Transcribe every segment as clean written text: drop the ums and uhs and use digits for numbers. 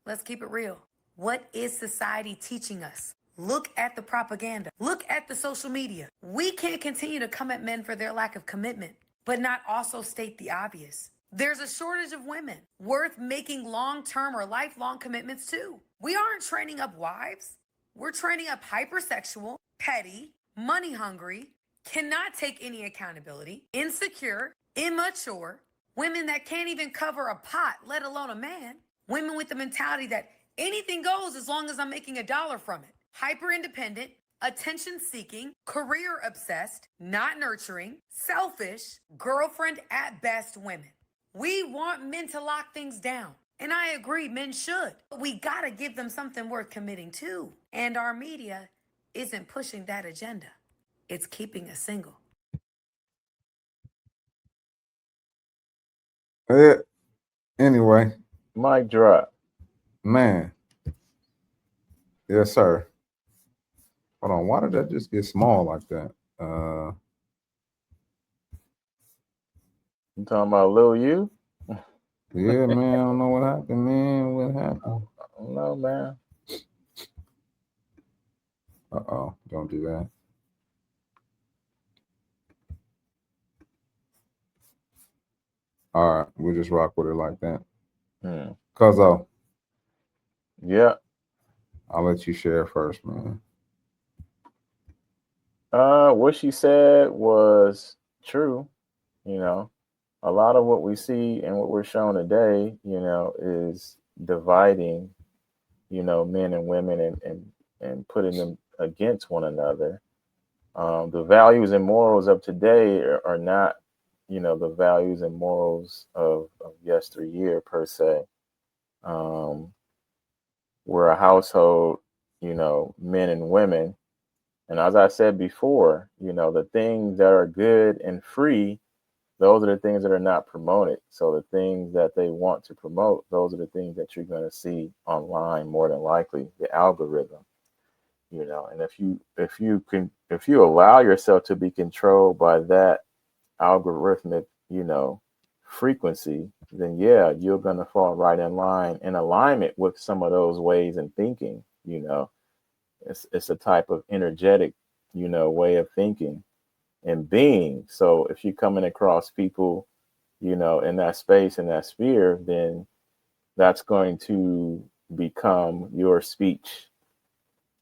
Let's keep it real. What is society teaching us? Look at the propaganda. Look at the social media. We can't continue to come at men for their lack of commitment, but not also state the obvious. There's a shortage of women worth making long-term or lifelong commitments to. We aren't training up wives. We're training up hypersexual, petty, money hungry, cannot take any accountability, insecure, immature, women that can't even cover a pot, let alone a man. Women with the mentality that anything goes as long as I'm making a dollar from it. Hyper independent, attention seeking, career obsessed, not nurturing, selfish, girlfriend at best women. We want men to lock things down. And I agree, men should. But we gotta give them something worth committing to. And our media isn't pushing that agenda, it's keeping us single. Yeah. Anyway, Mic drop. man. Yes, sir. Hold on. Why did that just get small like that? You talking about Lil U? Yeah, man. I don't know what happened, man. What happened? I don't know, man. Uh-oh. Don't do that. All right. We'll just rock with it like that. Cuzzo, Yeah. I'll let you share first, man. What she said was true. You know, a lot of what we see and what we're shown today, you know, is dividing, you know, men and women and putting them against one another. The values and morals of today are not, you know, the values and morals of yesteryear per se. Um, we're a household, you know, men and women. And as I said before, you know, the things that are good and free, those are the things that are not promoted. So the things that they want to promote, those are the things that you're going to see online more than likely, the algorithm, you know. And if you allow yourself to be controlled by that algorithmic, you know, frequency, then yeah, you're going to fall right in line in alignment with some of those ways and thinking, you know. It's a type of energetic, you know, way of thinking and being. So if you're coming across people, you know, in that space, in that sphere, then that's going to become your speech.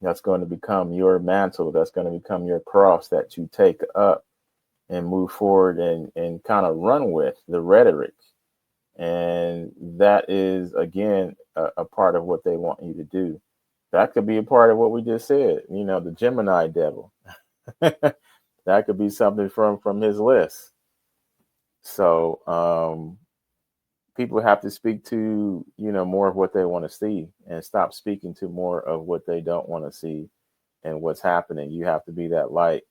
That's going to become your mantle. That's going to become your cross that you take up and move forward and kind of run with the rhetoric. And that is, again, a part of what they want you to do. That could be a part of what we just said, you know, the Gemini devil. That could be something from his list. So people have to speak to, you know, more of what they want to see and stop speaking to more of what they don't want to see and what's happening. You have to be that light.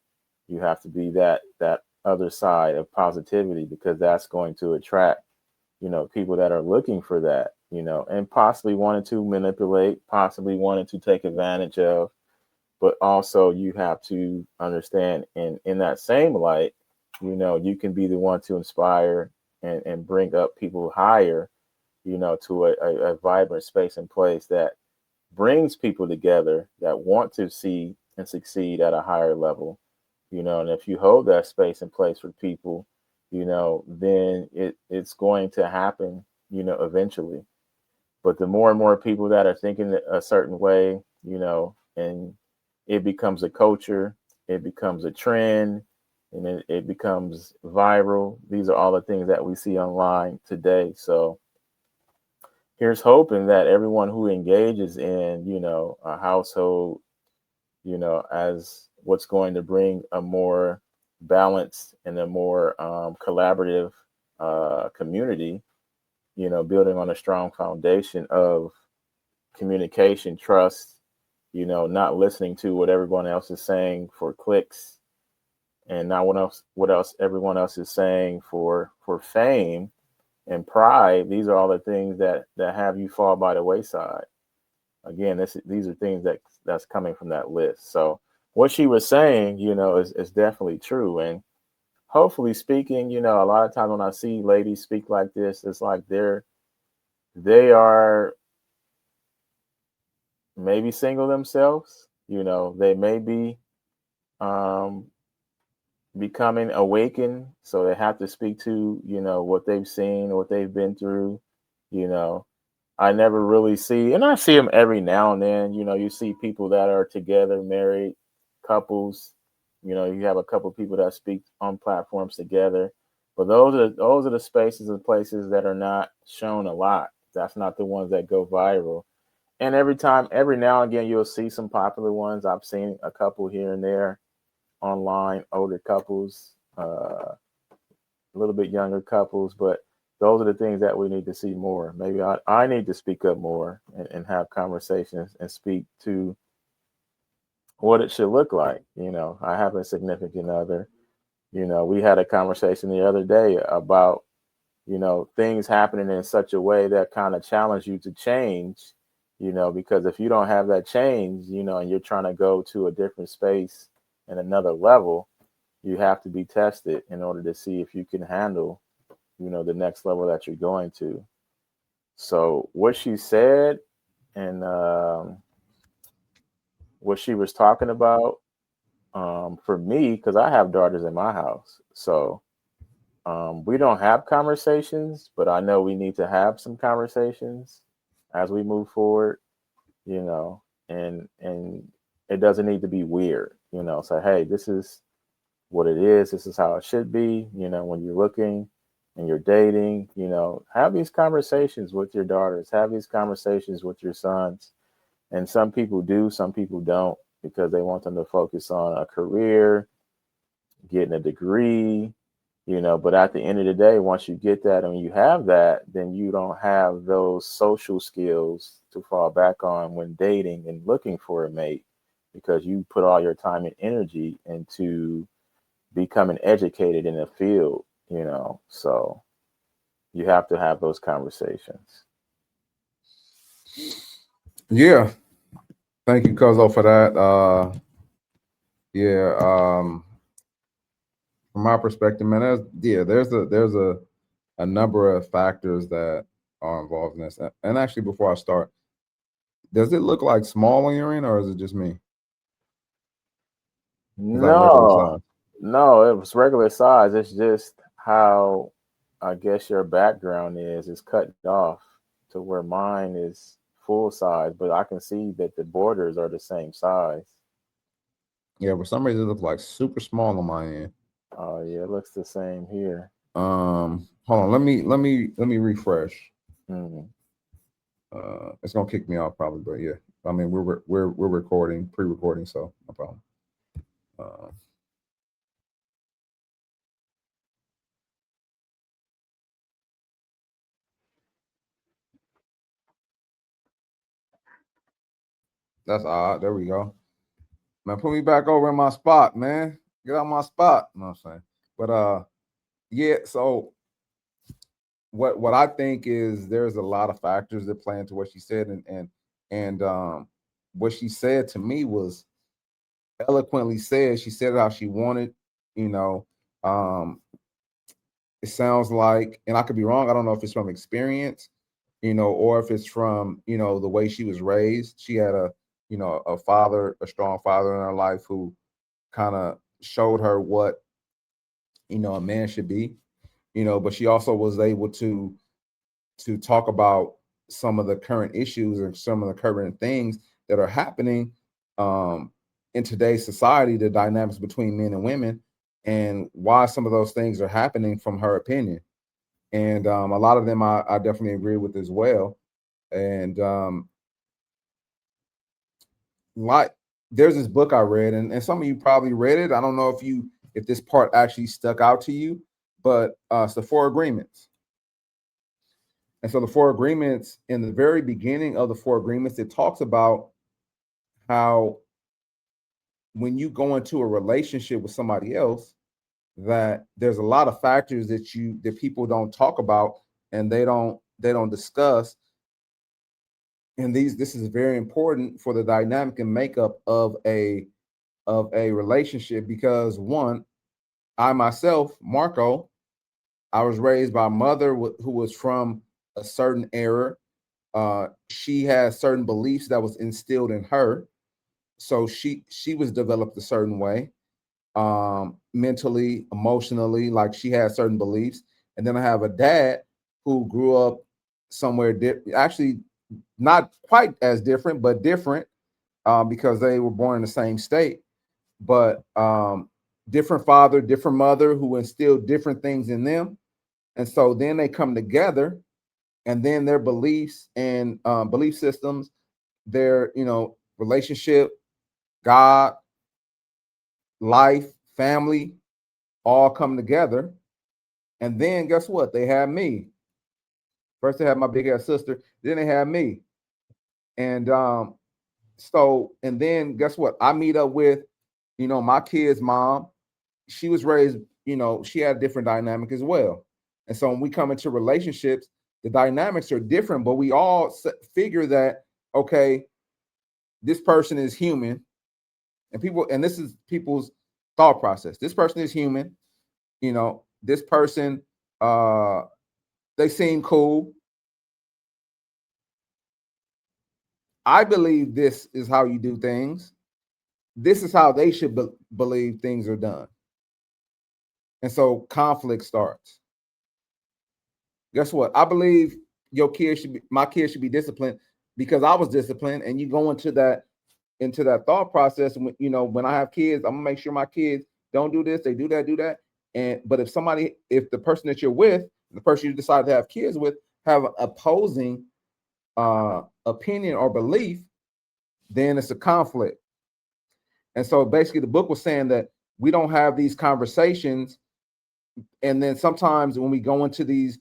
You have to be that other side of positivity, because that's going to attract, you know, people that are looking for that, you know, and possibly wanted to manipulate, possibly wanted to take advantage of. But also you have to understand in that same light, you know, you can be the one to inspire and bring up people higher, you know, to a vibrant space and place that brings people together that want to see and succeed at a higher level, you know. And if you hold that space and place for people, you know, then it's going to happen, you know, eventually. But the more and more people that are thinking a certain way, you know, and it becomes a culture, it becomes a trend, and it becomes viral. These are all the things that we see online today. So here's hoping that everyone who engages in, you know, a household, you know, as what's going to bring a more balanced and a more collaborative community, you know, building on a strong foundation of communication, trust, you know, not listening to what everyone else is saying for clicks, and not what else everyone else is saying for fame and pride. These are all the things that have you fall by the wayside. Again, these are things that's coming from that list. So what she was saying, you know, is definitely true. And hopefully speaking, you know, a lot of times when I see ladies speak like this, it's like they are maybe single themselves. You know, they may be um, becoming awakened, so they have to speak to, you know, what they've seen, what they've been through. You know, I never really see, and I see them every now and then. You know, you see people that are together, married couples. You know, you have a couple people that speak on platforms together, but those are the spaces and places that are not shown a lot. That's not the ones that go viral. And every now and again, you'll see some popular ones. I've seen a couple here and there online, older couples, a little bit younger couples, but those are the things that we need to see more. Maybe I need to speak up more and have conversations and speak to what it should look like. You know, I have a significant other. You know, we had a conversation the other day about, you know, things happening in such a way that kind of challenge you to change, you know, because if you don't have that change, you know, and you're trying to go to a different space and another level, you have to be tested in order to see if you can handle, you know, the next level that you're going to. So what she said and what she was talking about, for me, because I have daughters in my house, so we don't have conversations, but I know we need to have some conversations as we move forward, you know, and it doesn't need to be weird, you know. Say, hey, this is what it is. This is how it should be. You know, when you're looking and you're dating, you know, have these conversations with your daughters, have these conversations with your sons. And some people do, some people don't, because they want them to focus on a career, getting a degree, you know. But at the end of the day, once you get that and you have that, then you don't have those social skills to fall back on when dating and looking for a mate, because you put all your time and energy into becoming educated in the field, you know. So you have to have those conversations. Yeah. Thank you, Cuzzo, for that. Yeah. From my perspective, man, there's a number of factors that are involved in this. And actually, before I start, does it look like small on your end, or is it just me? Is that regular No, size? no, it was regular size. It's just how I guess your background is cut off to where mine is full size, but I can see that the borders are the same size. Yeah, for some reason it looks like super small on my end. Oh yeah, it looks the same here. Hold on, let me refresh. Mm. It's gonna kick me off probably, but yeah. I mean, we're recording, pre-recording, so no problem. Uh, that's odd. There we go. Man, put me back over in my spot, man. Get out my spot. You know what I'm saying? But yeah, so what I think is there's a lot of factors that play into what she said, and what she said to me was eloquently said. She said it how she wanted, you know. Um, it sounds like, and I could be wrong, I don't know if it's from experience, you know, or if it's from, you know, the way she was raised. She had a, you know, a father, a strong father in her life who kind of showed her what, you know, a man should be, you know, but she also was able to talk about some of the current issues and some of the current things that are happening um, in today's society, the dynamics between men and women, and why some of those things are happening from her opinion. And a lot of them I definitely agree with as well. And like there's this book I read, and some of you probably read it. I don't know if this part actually stuck out to you, but it's the Four Agreements. And so the Four Agreements, in the very beginning of the Four Agreements, it talks about how when you go into a relationship with somebody else, that there's a lot of factors that people don't talk about and they don't discuss. And this is very important for the dynamic and makeup of a relationship, because one, I myself, Marco, I was raised by a mother who was from a certain era, she has certain beliefs that was instilled in her. So she was developed a certain way, mentally, emotionally, like she has certain beliefs. And then I have a dad who grew up somewhere actually not quite as different, but different, because they were born in the same state, but different father, different mother who instilled different things in them. And so then they come together, and then their beliefs and belief systems, their relationship, God, life, family, all come together. And then guess what? They had me. First they had my big ass sister, then they had me. And so, and then guess what? I meet up with, my kid's mom. She was raised, she had a different dynamic as well. And so when we come into relationships, the dynamics are different, but we all figure that, okay, this person is human. And this is people's thought process. This person is human. This person, they seem cool. I believe this is how you do things. This is how they should believe things are done. And so conflict starts. Guess what? I believe my kid should be disciplined because I was disciplined. And you go into that thought process. And when I have kids, I'm gonna make sure my kids don't do this, they do that. But if the person that you're with, the person you decide to have kids with, have an opposing opinion or belief, then it's a conflict. And so basically the book was saying that we don't have these conversations. And then sometimes when we go into these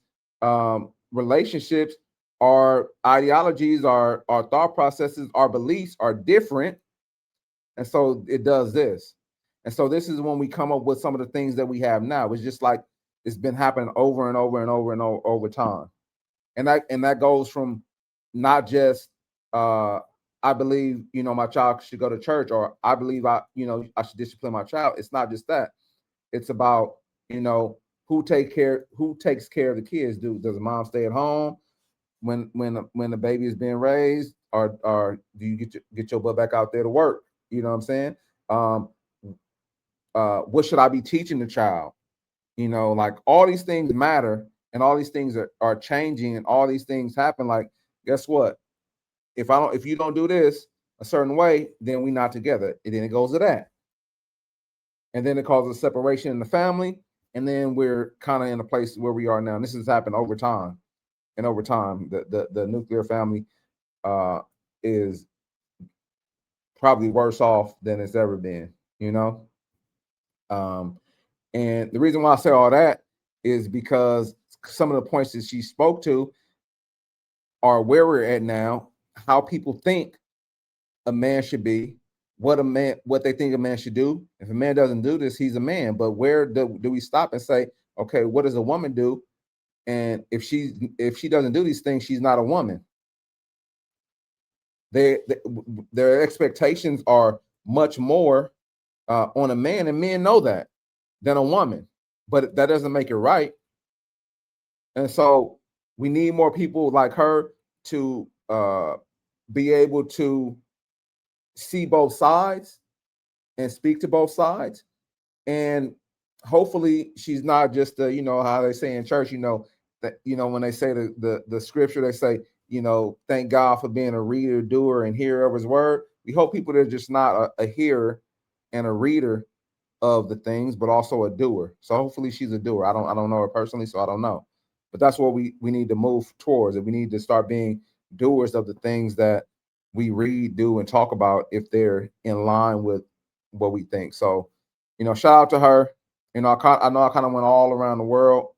relationships, our ideologies, our thought processes, our beliefs are different. And so it does this. And so this is when we come up with some of the things that we have now. It's just like it's been happening over and over and over and over time. And that goes from not just I believe, my child should go to church, or I believe I should discipline my child. It's not just that. It's about, who takes care of the kids. Does the mom stay at home when the baby is being raised, or do you get your butt back out there to work? You know what I'm saying? What should I be teaching the child? Like all these things matter, and all these things are changing, and all these things happen. Like, guess what? If you don't do this a certain way, then we're not together. And then it goes to that. And then it causes separation in the family. And then we're kind of in a place where we are now. And this has happened over time. And over time, the nuclear family is probably worse off than it's ever been, And the reason why I say all that is because some of the points that she spoke to are where we're at now, how people think a man should be, what they think a man should do. If a man doesn't do this, he's a man. But where do we stop and say, okay, what does a woman do? And if she doesn't do these things, she's not a woman. Their expectations are much more on a man, and men know that, than a woman. But that doesn't make it right. And so we need more people like her to be able to see both sides and speak to both sides. And hopefully she's not just how they say in church, that when they say the scripture, they say, thank God for being a reader, doer, and hearer of his word. We hope people that are just not a hearer and a reader of the things, but also a doer. So hopefully she's a doer. I don't know her personally, so I don't know. But that's what we need to move towards. And we need to start being doers of the things that we read, do, and talk about, if they're in line with what we think. So, shout out to her. I know I kind of went all around the world,